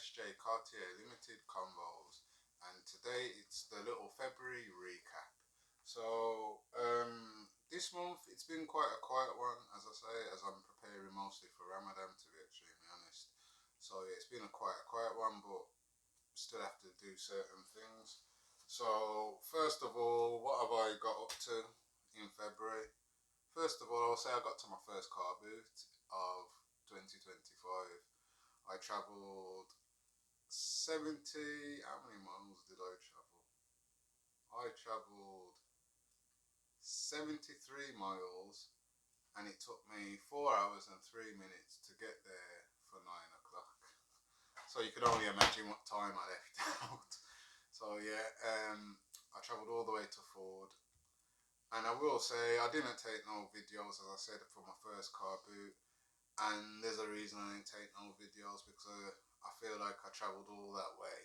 SJ Cartier Limited combos, and today it's the little February recap. So this month it's been quite a quiet one, as I say, as I'm preparing mostly for Ramadan, to be extremely honest. So yeah, it's been a quiet one, but still have to do certain things. So first of all, what have I got up to in February? First of all, I'll say I got to my first car boot of 2025. I travelled 70. How many miles did I travel? I travelled 73 miles, and it took me 4 hours and 3 minutes to get there for 9 o'clock. So you can only imagine what time I left out. So yeah, I travelled all the way to Ford. And I will say I didn't take no videos, as I said, for my first car boot. And there's a reason I didn't take no videos, because I feel like I travelled all that way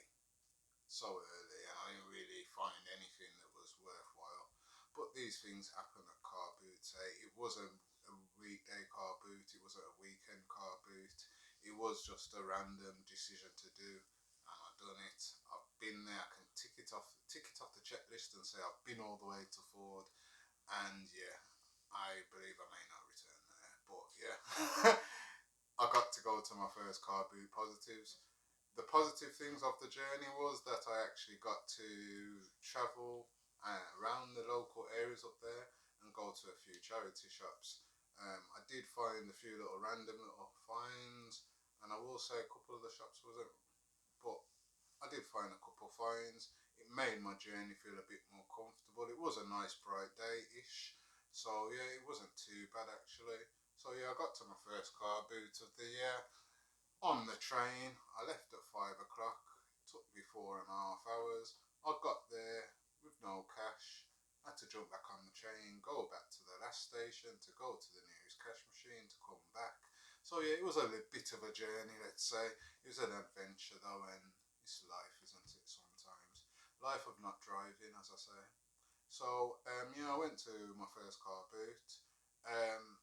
so early and I didn't really find anything that was worthwhile. But these things happen at car boots. It wasn't a weekday car boot, it wasn't a weekend car boot. It was just a random decision to do, and I've done it. I've been there. I can tick it off the checklist and say I've been all the way to Ford. And yeah, I believe I may not return there, but yeah. I got to go to my first car boot. Positives. The positive things of the journey was that I actually got to travel around the local areas up there and go to a few charity shops. I did find a few little random little finds, and I will say a couple of the shops wasn't, but I did find a couple finds. It made my journey feel a bit more comfortable. It was a nice bright day-ish, so yeah, it wasn't too bad actually. So yeah, I got to my first car boot of the year on the train. I left at 5 o'clock. It took me 4.5 hours. I got there with no cash. I had to jump back on the train, go back to the last station to go to the nearest cash machine to come back. So yeah, it was a bit of a journey, let's say. It was an adventure though, and it's life, isn't it, sometimes? Life of not driving, as I say. So yeah, I went to my first car boot. Um,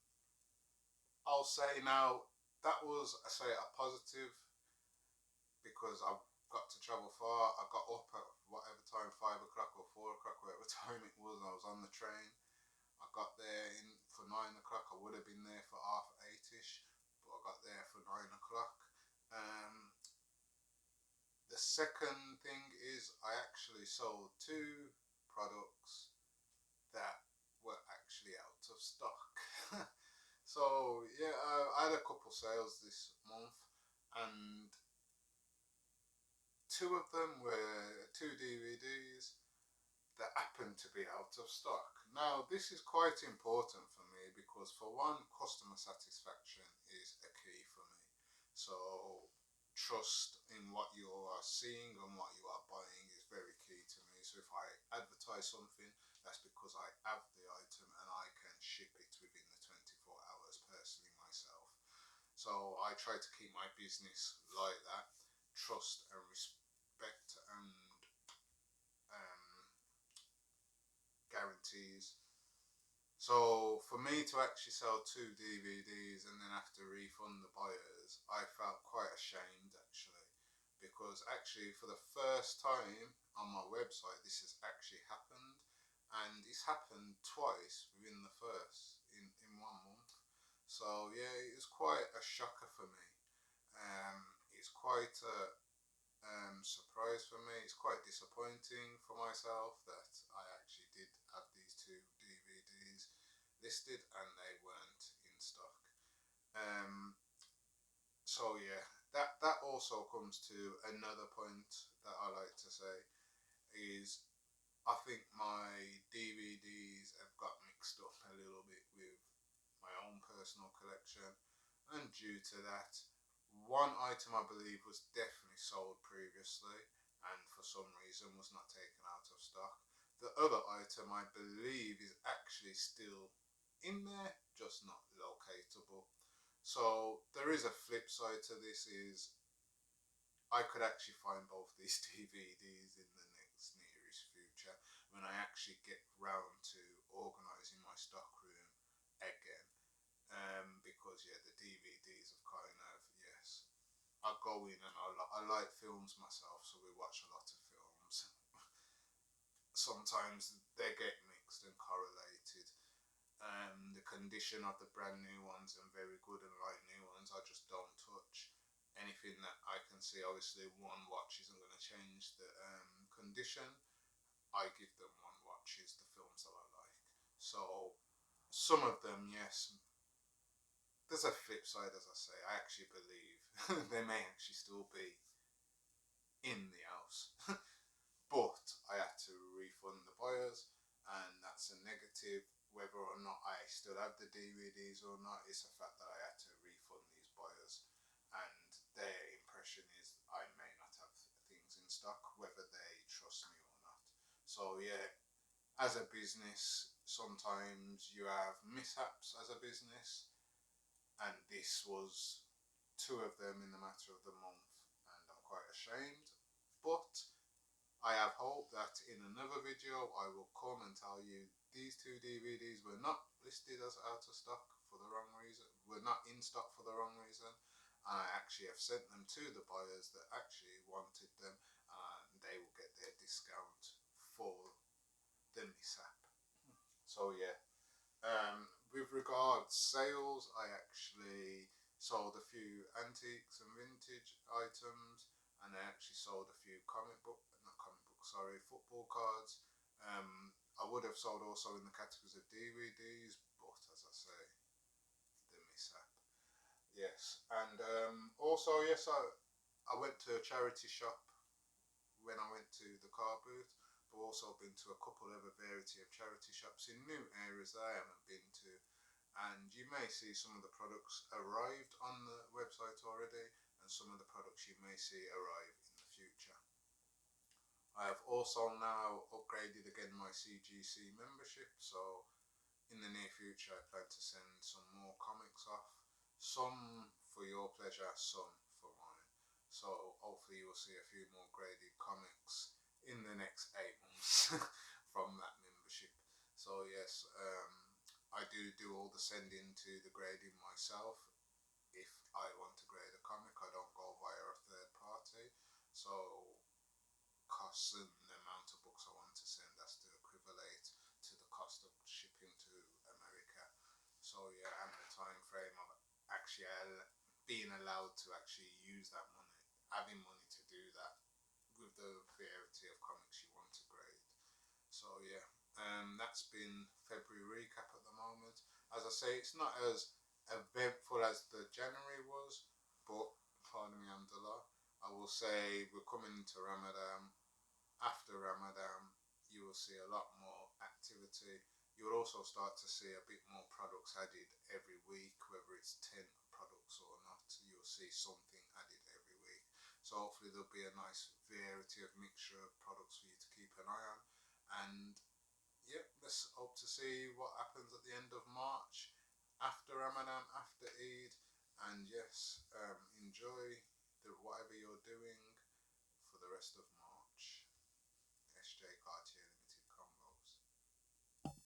I'll say now that was, I say, a positive, because I got to travel far. I got up at whatever time, 5 o'clock or 4 o'clock, whatever time it was. I was on the train. I got there in for 9 o'clock. I would have been there for 8:30ish, but I got there for 9 o'clock. Um, the second thing is I actually sold two products that were actually out of stock. So yeah, I had a couple sales this month, and two of them were two DVDs that happened to be out of stock. Now, this is quite important for me because, for one, customer satisfaction is a key for me. So, trust in what you are seeing and what you are buying is very key to me. So, if I advertise something, that's because I have the item and I can ship it within the 24 hours personally myself. So, I try to keep my business like that: trust and respect and guarantees. So for me to actually sell two DVDs and then have to refund the buyers, I felt quite ashamed actually, because actually for the first time on my website this has actually happened, and it's happened twice within the first in 1 month. So yeah, it was quite a shocker for me. It's quite a surprise for me. It's quite disappointing for myself that I actually did have these two DVDs listed and they weren't in stock. Um, so yeah, that also comes to another point that I like to say is I think my DVDs have got mixed up a little bit with my own personal collection, and due to that, one item I believe was definitely sold previously and for some reason was not taken out of stock. The other item I believe is actually still in there, just not locatable. So there is a flip side to this, is I could actually find both these DVDs in the nearest future when I actually get round to organising my stock room again. Because yeah, the DVDs have kind of, yes, I go in and I like films myself, so we watch a lot of films. Sometimes they get mixed and correlated. The condition of the brand new ones and very good and light new ones, I just don't touch. Anything that I can see, obviously one watch isn't going to change the condition. I give them one watch is the films that I like. So some of them, yes. There's a flip side, as I say. I actually believe they may actually still be in the house. But I had to refund the buyers, and that's a negative. Whether or not I still have the DVDs or not, it's a fact that I had to refund these buyers, and their impression is I may not have things in stock, whether they trust me or not. So yeah, as a business, sometimes you have mishaps as a business, and this was two of them in the matter of the month, and I'm quite ashamed. But I have hope that in another video I will come and tell you these two DVDs were not listed as out of stock for the wrong reason, were not in stock for the wrong reason, and I actually have sent them to the buyers that actually wanted them, and they will get their discount for the mishap. So yeah, with regards sales, I actually sold a few antiques and vintage items, and I actually sold a few football cards. I would have sold also in the categories of DVDs, but as I say, the mishap. Yes, and also yes, I went to a charity shop when I went to the car booth, but also been to a couple of a variety of charity shops in new areas that I haven't been to. And you may see some of the products arrived on the website already, and some of the products you may see arrive in the future. I have also now upgraded again my CGC membership, so in the near future I plan to send some more comics off, some for your pleasure, some for mine. So hopefully you will see a few more graded comics in the next 8 months from that membership. So yes, I do all the sending to the grading myself. If I want to grade a comic, I don't go via a third party. So costs and the amount of books I want to send has to equivalent to the cost of shipping to America. So yeah, and the time frame of actually being allowed to actually use that money, having money to do that with the variety of comics you want to grade. So yeah, that's been February recap at the moment. As I say, it's not as eventful as the January was, but pardon me, Alhamdulillah, I will say we're coming into Ramadan. After Ramadan, you will see a lot more activity. You'll also start to see a bit more products added every week, whether it's 10 products or not. You'll see something added every week. So hopefully there'll be a nice variety of mixture of products for you to keep an eye on. And yeah, let's hope to see what happens at the end of March, after Ramadan, after Eid. And yes, enjoy whatever you're doing for the rest of